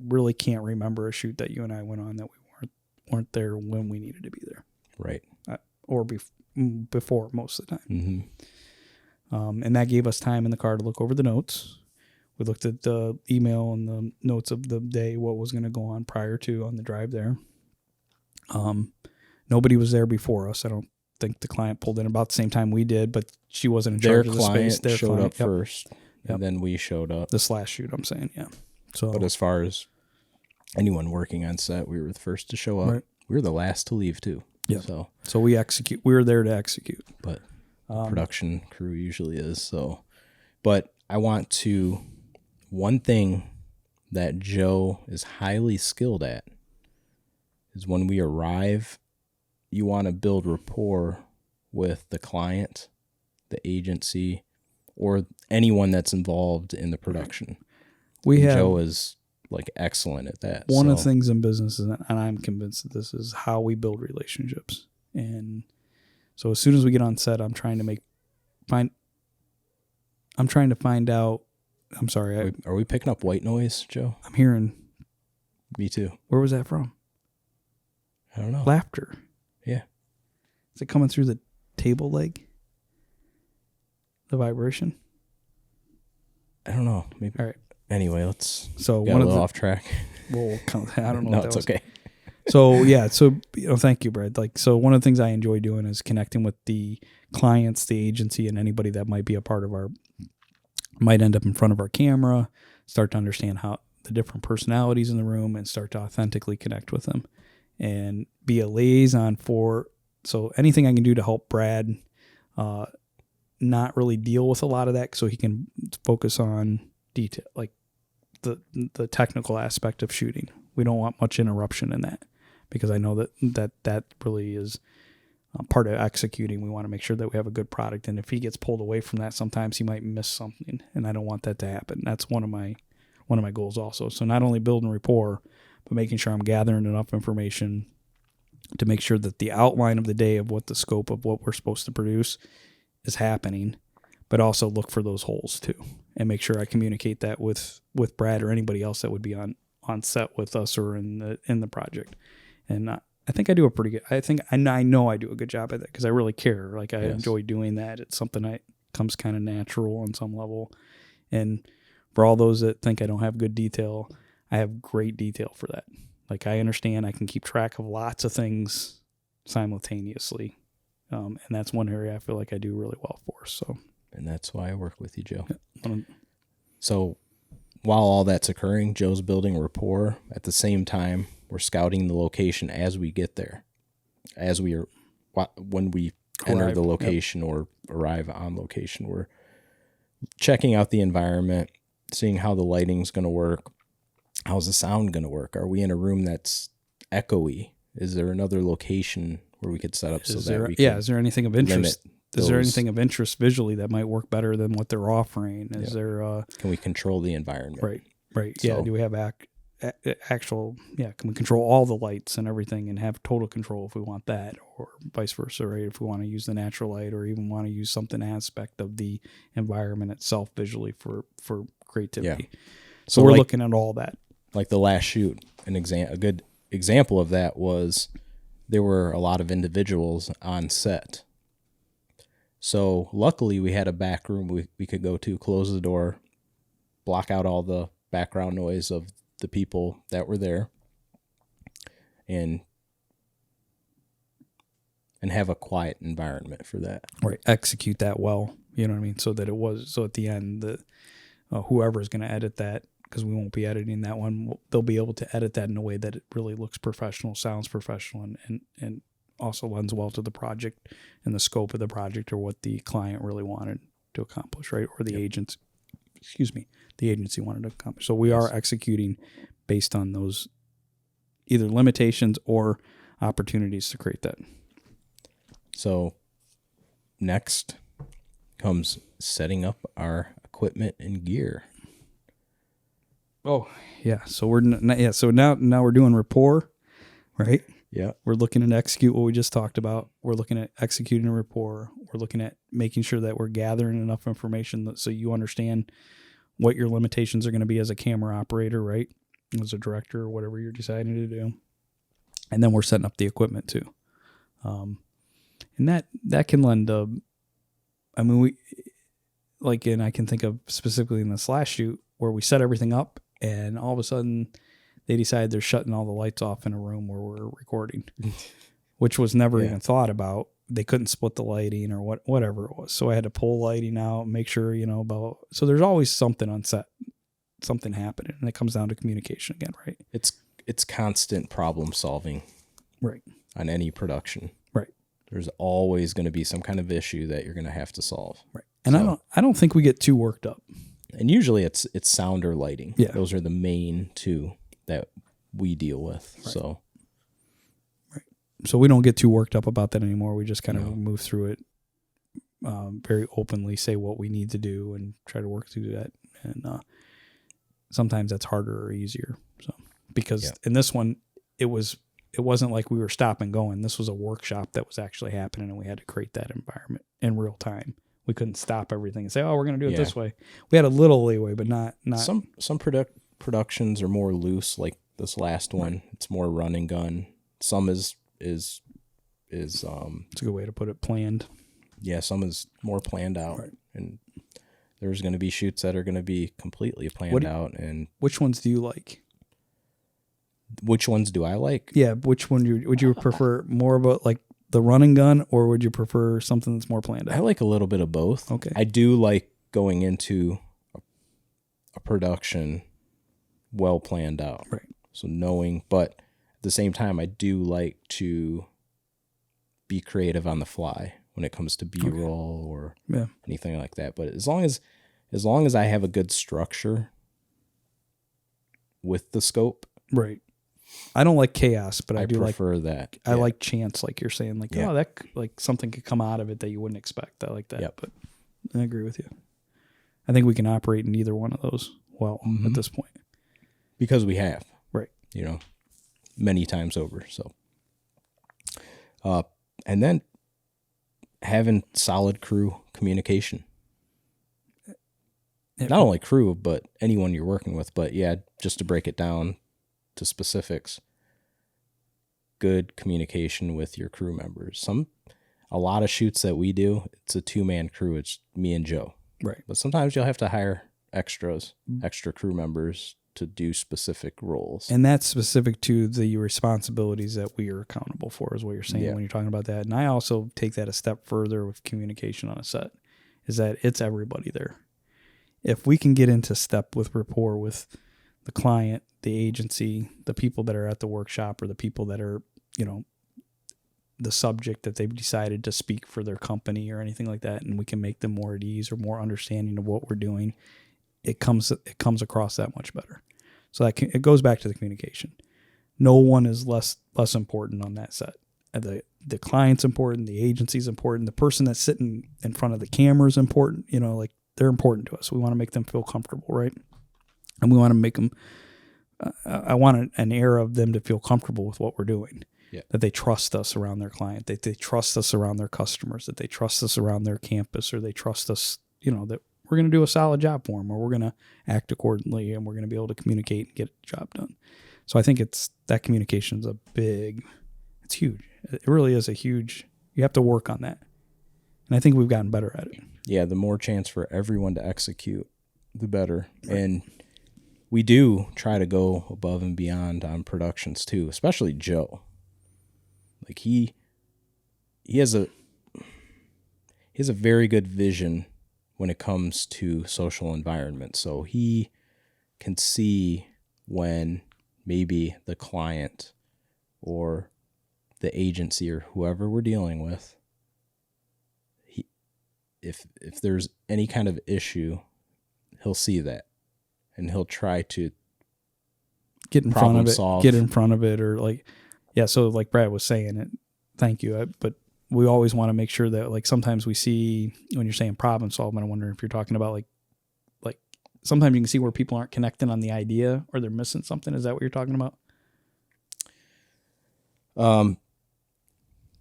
really can't remember a shoot that you and I went on that we weren't there when we needed to be there. Right. Or before most of the time. Mm-hmm. And that gave us time in the car to look over the notes. We looked at the email and the notes of the day, what was going to go on prior to on the drive there. Nobody was there before us. I don't think the client pulled in about the same time we did, but she wasn't in charge of the space. Their client showed up yep. first, and then we showed up. This last shoot, I'm saying, yeah. So, but as far as anyone working on set, we were the first to show up. Right. We were the last to leave too. Yeah. So we execute. We were there to execute. But production crew usually is so. But I want to. One thing that Joe is highly skilled at is when we arrive, you want to build rapport with the client, the agency, or anyone that's involved in the production. Joe is like excellent at that. One of the things in business, and I'm convinced that this is how we build relationships. And so as soon as we get on set, I'm trying to find out. I'm sorry. Are we picking up white noise, Joe? I'm hearing. Me too. Where was that from? I don't know. Laughter. Yeah. Is it coming through the table leg? The vibration? I don't know. Maybe. All right. Anyway, let's got a little off track. Well, I don't know. No, it's okay. So yeah, thank you, Brad. One of the things I enjoy doing is connecting with the clients, the agency, and anybody that might be a part of might end up in front of our camera, start to understand how the different personalities in the room and start to authentically connect with them and be a liaison so anything I can do to help Brad not really deal with a lot of that so he can focus on detail, like the technical aspect of shooting. We don't want much interruption in that because I know that really is part of executing. We want to make sure that we have a good product, and if he gets pulled away from that, sometimes he might miss something, and I don't want that to happen. That's one of my goals also. So not only building rapport, but making sure I'm gathering enough information to make sure that the outline of the day of what the scope of what we're supposed to produce is happening, but also look for those holes too, and make sure I communicate that with Brad or anybody else that would be on set with us or in the project. And I think I do a pretty good. I know I do a good job at that because I really care. Like I enjoy doing that. It's something that comes kind of natural on some level. And for all those that think I don't have good detail, I have great detail for that. Like I understand I can keep track of lots of things simultaneously, and that's one area I feel like I do really well for. So, and that's why I work with you, Joe. Yeah. So while all that's occurring, Joe's building rapport. At the same time, we're scouting the location as we get there, when we enter the location or arrive on location. We're checking out the environment, seeing how the lighting's going to work. How's the sound going to work? Are we in a room that's echoey? Is there another location where we could set up is there anything of interest? Is there anything of interest visually that might work better than what they're offering? Is there? Can we control the environment? Right. So, yeah. Do we have actual, can we control all the lights and everything and have total control if we want that, or vice versa, right? If we want to use the natural light or even want to use something aspect of the environment itself visually for creativity. Yeah. So we're looking at all that. Like the last shoot, a good example of that was there were a lot of individuals on set. So luckily we had a back room we could go to, close the door, block out all the background noise of the people that were there, and have a quiet environment for that. Right. Execute that well. You know what I mean? So at the end, whoever is going to edit that, because we won't be editing that one, they'll be able to edit that in a way that it really looks professional, sounds professional, and also lends well to the project and the scope of the project, or what the client really wanted to accomplish, right? Or the the agency wanted to accomplish. So we are executing based on those either limitations or opportunities to create that. So next comes setting up our equipment and gear. Oh, yeah. So So now we're doing rapport, right? Yeah. We're looking to execute what we just talked about. We're looking at executing a rapport. We're looking at making sure that we're gathering enough information so you understand what your limitations are going to be as a camera operator, right? As a director or whatever you're deciding to do. And then we're setting up the equipment too. And that can lend and I can think of specifically in this last shoot where we set everything up and all of a sudden they decide they're shutting all the lights off in a room where we're recording, which was never even thought about. They couldn't split the lighting or whatever it was. So I had to pull lighting out, make sure, so there's always something on set, something happening, and it comes down to communication again, right? It's constant problem solving. Right. On any production. Right. There's always going to be some kind of issue that you're going to have to solve. Right. And I don't think we get too worked up. And usually it's sound or lighting. Yeah. Those are the main two that we deal with. Right. So we don't get too worked up about that anymore. We just kind of move through it very openly, say what we need to do, and try to work through that. And sometimes that's harder or easier. So because in this one, it wasn't like we were stop and going. This was a workshop that was actually happening, and we had to create that environment in real time. We couldn't stop everything and say, "Oh, we're going to do it this way." We had a little leeway, but not. Some productions are more loose, like this last one. Right. It's more run and gun. Some is it's a good way to put it, planned. Yeah, some is more planned out, right. And there's going to be shoots that are going to be completely planned out. And which ones do you like? Which ones do I like? Yeah, which one would you prefer? More about like the run and gun, or would you prefer something that's more planned out? I like a little bit of both. Okay. I do like going into a production well planned out. Right. So knowing, but at the same time, I do like to be creative on the fly when it comes to B-roll or anything like that. But as long as I have a good structure with the scope. Right. I don't like chaos, but I do prefer that. I like chance, like you're saying, like, oh, that like something could come out of it that you wouldn't expect. I like that. Yep. But I agree with you. I think we can operate in either one of those well at this point. Because we have. Right. Many times over. So, and then having solid crew communication. Not only crew, but anyone you're working with. But just to break it down to specifics, good communication with your crew members. A lot of shoots that we do, it's a 2-man crew. It's me and Joe. Right. But sometimes you'll have to hire extra crew members to do specific roles. And that's specific to the responsibilities that we are accountable for, is what you're saying when you're talking about that. And I also take that a step further with communication on a set, is that it's everybody there. If we can get into step with rapport with the client, the agency, the people that are at the workshop, or the people that are, the subject that they've decided to speak for their company or anything like that, and we can make them more at ease or more understanding of what we're doing, it comes across that much better. So it goes back to the communication. No one is less important on that set. The client's important, the agency's important, the person that's sitting in front of the camera is important. They're important to us. We want to make them feel comfortable, right? And we want to make them I want an air of them to feel comfortable with what we're doing. Yeah. That they trust us around their client, that they trust us around their customers, that they trust us around their campus, or they trust us, that we're going to do a solid job for them, or we're going to act accordingly, and we're going to be able to communicate and get the job done. So I think that communication is it's huge. It really is you have to work on that. And I think we've gotten better at it. Yeah, the more chance for everyone to execute, the better. And we do try to go above and beyond on productions too, especially Joe. Like he has a very good vision when it comes to social environment. So he can see when maybe the client or the agency or whoever we're dealing with, if there's any kind of issue, he'll see that and he'll try to get in front of it, or like, yeah. So like Brad was saying, thank you. But we always want to make sure that, like, sometimes we see when you're saying problem solving, I wonder if you're talking about like sometimes you can see where people aren't connecting on the idea or they're missing something. Is that what you're talking about?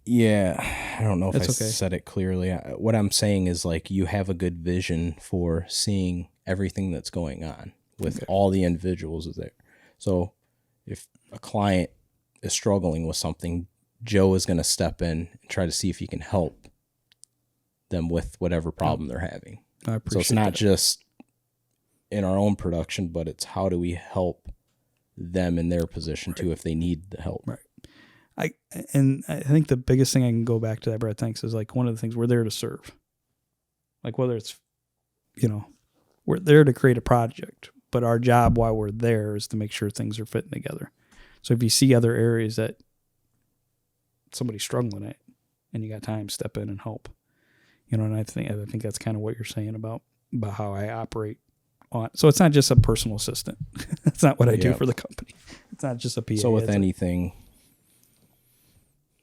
Yeah, I don't know if I said it clearly. What I'm saying is, like, you have a good vision for seeing everything that's going on with all the individuals there. So if a client is struggling with something, Joe is going to step in and try to see if he can help them with whatever problem they're having. I appreciate so it's not just in our own production, but it's how do we help them in their position too if they need the help. Right. I think the biggest thing I can go back to that, Brad, thanks, is like one of the things we're there to serve. Like whether it's, we're there to create a project, but our job while we're there is to make sure things are fitting together. So if you see other areas that somebody's struggling at and you got time, step in and help. And I think that's kind of what you're saying about how I operate on. So it's not just a personal assistant. That's not what I do for the company. It's not just a PA. So with anything,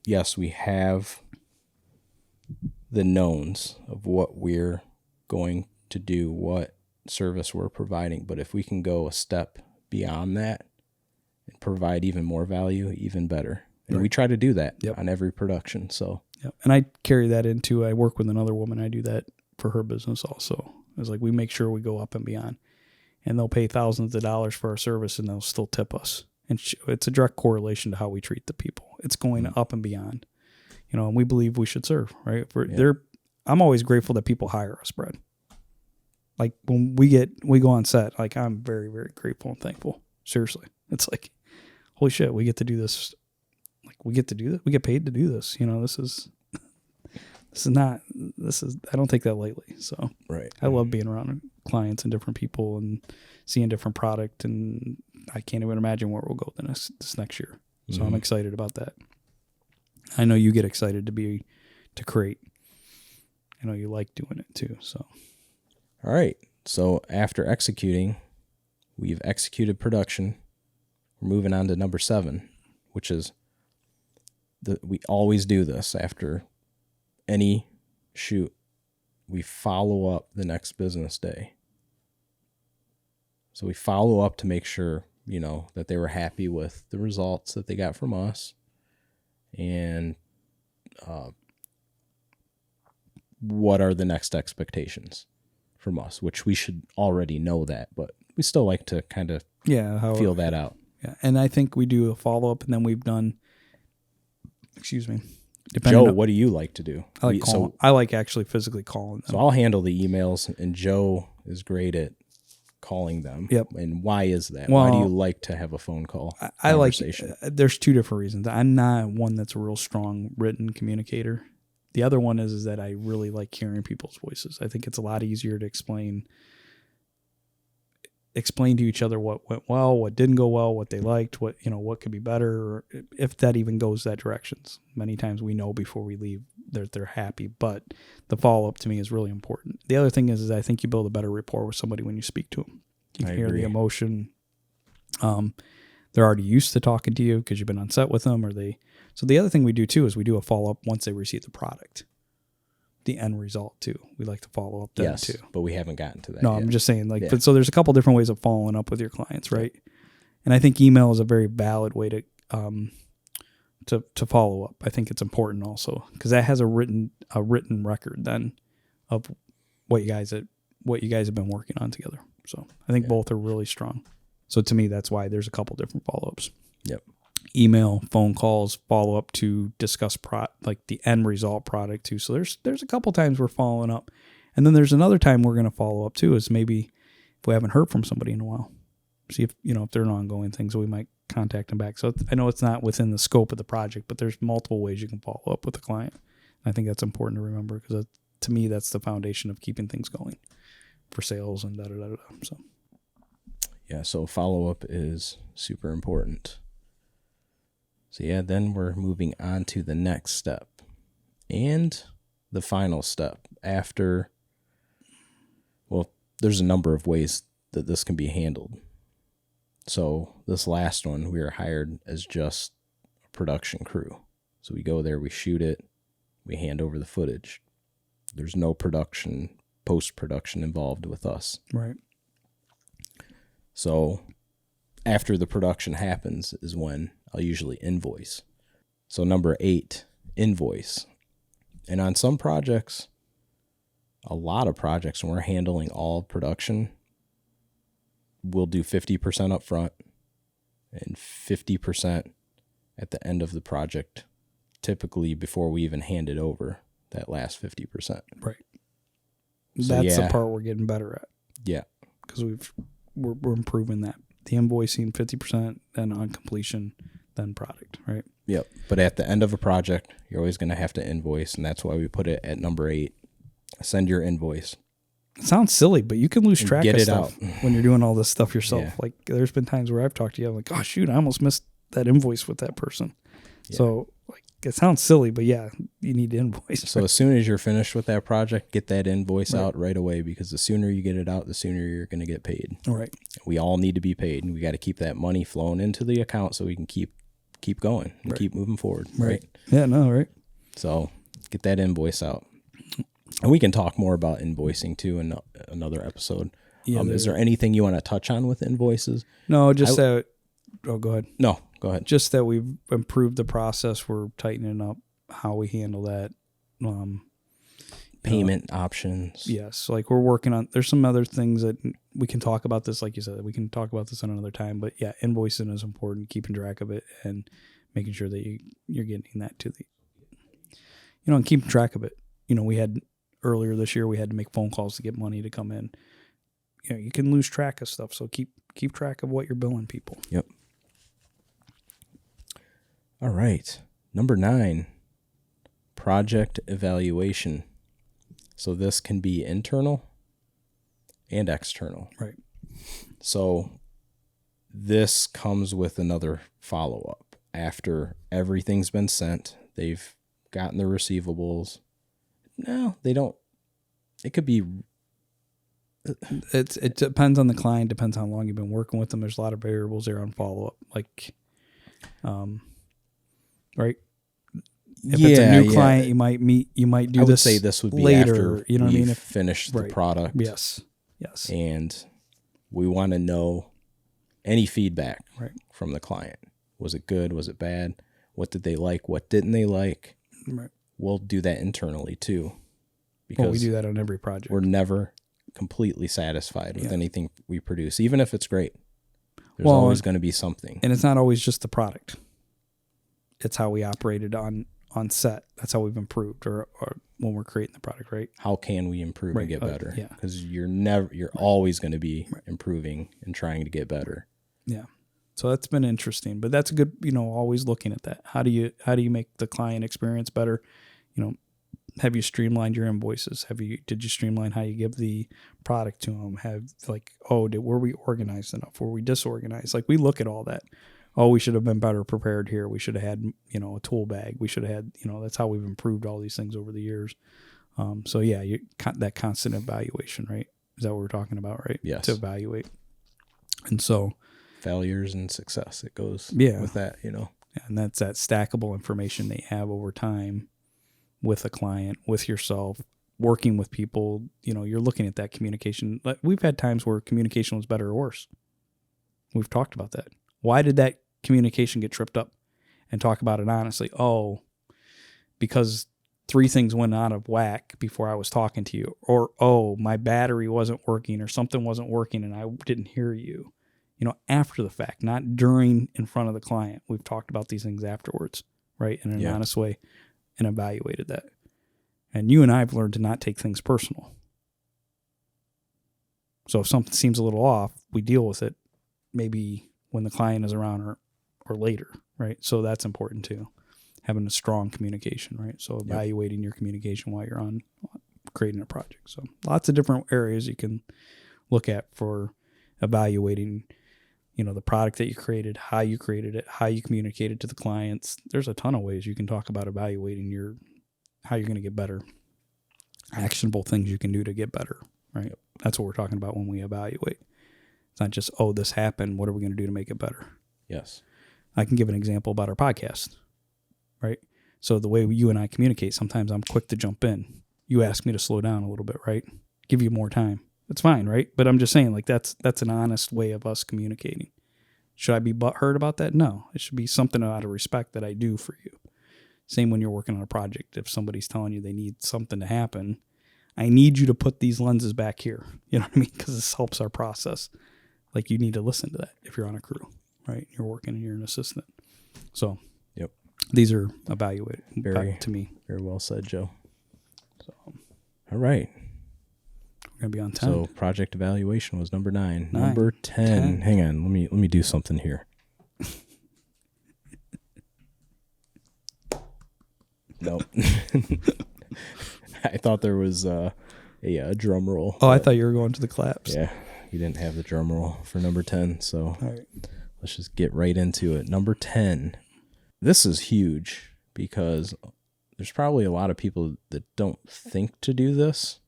yes, we have the knowns of what we're going to do, what service we're providing. But if we can go a step beyond that and provide even more value, even better. And we try to do that on every production. So, and I carry that into, I work with another woman. I do that for her business also. It's like we make sure we go up and beyond. And they'll pay thousands of dollars for our service and they'll still tip us. And it's a direct correlation to how we treat the people. It's going up and beyond, and we believe we should serve, right? I'm always grateful that people hire us, Brad. Like when we go on set, like I'm very, very grateful and thankful. Seriously. It's like, holy shit, we get to do this. Like we get to do that. We get paid to do this. I don't take that lightly. So I love being around clients and different people and seeing different product, and I can't even imagine where we'll go this next year. So I'm excited about that. I know you get excited to create. I know you like doing it too. So, all right. So after executing, we've executed production. We're moving on to number 7, which is we always do this after any shoot. We follow up the next business day. So we follow up to make sure, that they were happy with the results that they got from us. And what are the next expectations from us, which we should already know that, but we still like to kind of feel that out. Yeah. And I think we do a follow-up, and then we've done, Joe, what do you like to do? I like actually physically calling them. So I'll handle the emails, and Joe is great at calling them. Yep. And why is that? Well, why do you like to have a phone call conversation? There's two different reasons. I'm not one that's a real strong written communicator. The other one is that I really like hearing people's voices. I think it's a lot easier to explain to each other what went well, what didn't go well, what they liked, what could be better, if that even goes that direction. Many times we know before we leave that they're happy, but the follow-up to me is really important. The other thing is I think you build a better rapport with somebody when you speak to them. You can hear the emotion. They're already used to talking to you because you've been on set with them, so the other thing we do too is we do a follow-up once they receive the product. The end result too. We like to follow up them too. But we haven't gotten to that yet. I'm just saying so there's a couple different ways of following up with your clients, right? And I think email is a very valid way to follow up. I think it's important also because that has a written record then of what you guys have been working on together. So I think both are really strong. So to me, that's why there's a couple different follow-ups. Yep. Email, phone calls, follow up to discuss like the end result product too. So there's a couple times we're following up, and then there's another time we're going to follow up too. Is maybe if we haven't heard from somebody in a while, see if if they're an ongoing thing. So we might contact them back. So I know it's not within the scope of the project, but there's multiple ways you can follow up with the client. And I think that's important to remember because to me that's the foundation of keeping things going for sales and da-da-da-da. So. Yeah, so follow-up is super important. So yeah, then we're moving on to the next step and the final step after, well, there's a number of ways that this can be handled. So this last one, we were hired as just a production crew. So we go there, we shoot it, we hand over the footage. There's no production, post-production involved with us. Right. So after the production happens is when I'll usually invoice. So number 8, invoice. And on some projects, a lot of projects, when we're handling all production, we'll do 50% up front and 50% at the end of the project, typically before we even hand it over, that last 50%. Right. So, that's the part we're getting better at. Yeah. Because we're improving that. The invoicing 50%, then on completion, then product, right? Yep. But at the end of a project, you're always going to have to invoice, and that's why we put it at number 8. Send your invoice. It sounds silly, but you can lose track of stuff out when you're doing all this stuff yourself. Yeah. Like there's been times where I've talked to you, I'm like, oh shoot, I almost missed that invoice with that person. Yeah. So like it sounds silly, but yeah, you need to invoice. So as soon as you're finished with that project, get that invoice out right away, because the sooner you get it out, the sooner you're going to get paid. All right. We all need to be paid, and we got to keep that money flowing into the account so we can keep going and keep moving forward. Right. Yeah, no, right. So get that invoice out. And we can talk more about invoicing too in another episode. Yeah, Is there anything you want to touch on with invoices? No, just that. Oh, go ahead. No, go ahead. Just that we've improved the process. We're tightening up how we handle that. Payment options. Yes, like we're working on. There's some other things that we can talk about. This, like you said, we can talk about this another time. But yeah, invoicing is important. Keeping track of it and making sure that you're getting that to the. And keeping track of it. We had. Earlier this year, we had to make phone calls to get money to come in. You can lose track of stuff, so keep track of what you're billing people. Yep. All right. Number 9, project evaluation. So this can be internal and external. Right. So this comes with another follow-up. After everything's been sent, they've gotten the receivables. No, they don't. It could be. It depends on the client. Depends how long you've been working with them. There's a lot of variables there on follow up. Like, right. If it's a new client, you might do this. I would say this would be later. After you know what I mean? Finish the product. Yes. And we want to know any feedback from the client. Was it good? Was it bad? What did they like? What didn't they like? Right. We'll do that internally too, because we do that on every project. We're never completely satisfied with anything we produce, even if it's great. There's always going to be something, and it's not always just the product. It's how we operated on set. That's how we've improved, or when we're creating the product, right? How can we improve and get better? Yeah, because you're always going to be improving and trying to get better. Yeah. So that's been interesting, but that's a good, always looking at that. How do you make the client experience better? Have you streamlined your invoices? Did you streamline how you give the product to them? Were we organized enough? Were we disorganized? Like we look at all that. Oh, we should have been better prepared here. We should have had, a tool bag. We should have had, that's how we've improved all these things over the years. So yeah, that constant evaluation, right? Is that what we're talking about, right? Yes. To evaluate. And so. Failures and success. It goes with that, And that's that stackable information they have over time with a client, with yourself, working with people. You're looking at that communication. We've had times where communication was better or worse. We've talked about that. Why did that communication get tripped up? And talk about it honestly. Oh, because 3 things went out of whack before I was talking to you. Or, oh, my battery wasn't working or something wasn't working and I didn't hear you. After the fact, not during in front of the client. We've talked about these things afterwards, right? In an honest way, and evaluated that. And you and I have learned to not take things personal. So if something seems a little off, we deal with it maybe when the client is around or later, right? So that's important too. Having a strong communication, right? So evaluating your communication while you're on creating a project. So lots of different areas you can look at for evaluating, the product that you created, how you created it, how you communicated to the clients. There's a ton of ways you can talk about evaluating how you're going to get better. Actionable things you can do to get better, right? That's what we're talking about when we evaluate. It's not just, oh, this happened. What are we going to do to make it better? Yes. I can give an example about our podcast, right? So the way you and I communicate, sometimes I'm quick to jump in. You ask me to slow down a little bit, right? Give you more time. It's fine, right? But I'm just saying, like, that's an honest way of us communicating. Should I be butthurt about that? No. It should be something out of respect that I do for you. Same when you're working on a project. If somebody's telling you they need something to happen, I need you to put these lenses back here. You know what I mean? Because this helps our process. Like, you need to listen to that if you're on a crew, right? You're working and you're an assistant. So, these are evaluated to me. Very well said, Joe. So, all right. We're going to be on 10. So project evaluation was number 9. Number 10. Hang on. Let me do something here. Nope. I thought there was a drum roll. Oh, I thought you were going to the claps. Yeah, you didn't have the drum roll for number 10. So let's just get right into it. Number 10. This is huge because there's probably a lot of people that don't think to do this.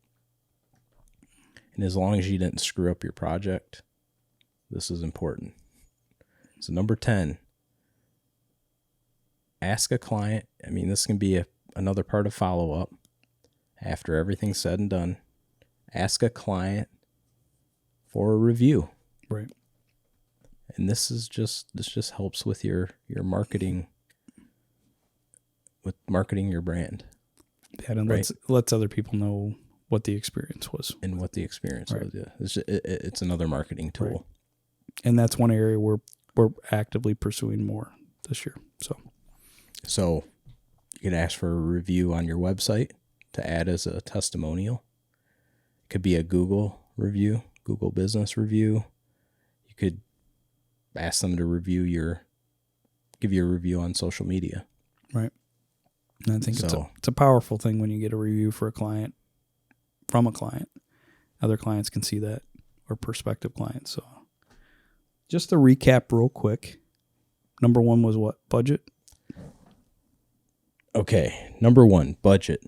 And as long as you didn't screw up your project, this is important. So number 10, ask a client. I mean, this can be another part of follow-up. After everything's said and done, ask a client for a review. Right. And this just helps with your marketing, with marketing your brand. Yeah, and right? lets other people know what the experience was. And what the experience was, yeah. It's another marketing tool. Right. And that's one area we're actively pursuing more this year. So you can ask for a review on your website to add as a testimonial. It could be a Google review, Google business review. You could ask them to give you a review on social media. Right. And I think it's a powerful thing when you get a review for a client, from a client. Other clients can see that, or prospective clients. So just to recap real quick, number 1 was what? Budget? Okay. Number 1, budget.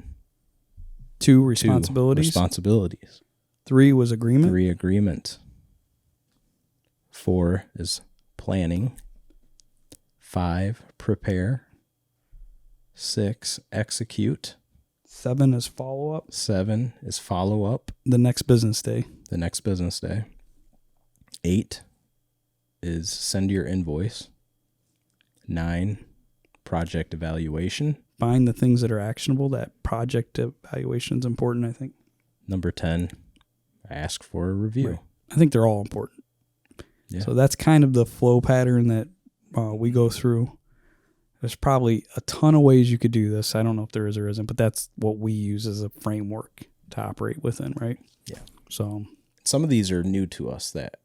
2, responsibilities. 3 was agreement. 3, agreement. 4 is planning. 5, prepare. 6, execute. 7 is follow-up. 7 is follow-up. The next business day. 8 is send your invoice. 9, project evaluation. Find the things that are actionable. That project evaluation is important, I think. Number 10, ask for a review. Right. I think they're all important. Yeah. So that's kind of the flow pattern that we go through. There's probably a ton of ways you could do this. I don't know if there is or isn't, but that's what we use as a framework to operate within, right? Yeah. So some of these are new to us, that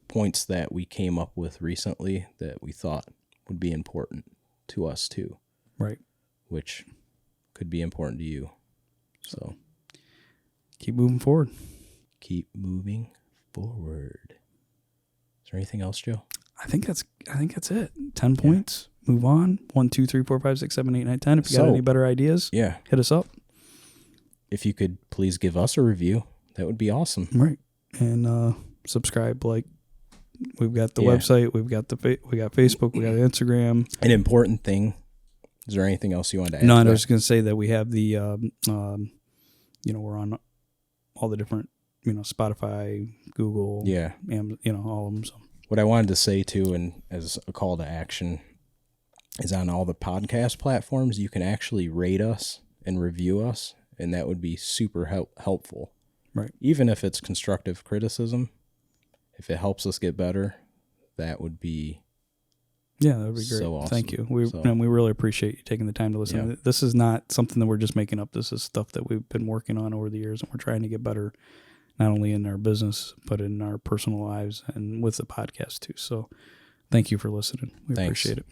points that we came up with recently that we thought would be important to us too. Right. Which could be important to you. So keep moving forward. Is there anything else, Joe? I think that's it. 10 points. Move on. 1, 2, 3, 4, 5, 6, 7, 8, 9, 10. If you got any better ideas, hit us up. If you could please give us a review, that would be awesome. Right. And subscribe. Like, we've got the website, we got Facebook, we got Instagram. An important thing. Is there anything else you wanted to add? No, I was going to say that we have the we're on all the different, Spotify, Google, all of them. So what I wanted to say too, and as a call to action, is on all the podcast platforms, you can actually rate us and review us, and that would be super helpful. Right. Even if it's constructive criticism, if it helps us get better, that would be that would be great. So awesome. Thank you. And we really appreciate you taking the time to listen. Yeah. This is not something that we're just making up. This is stuff that we've been working on over the years, and we're trying to get better, not only in our business, but in our personal lives and with the podcast too. So thank you for listening. We Thanks. appreciate it.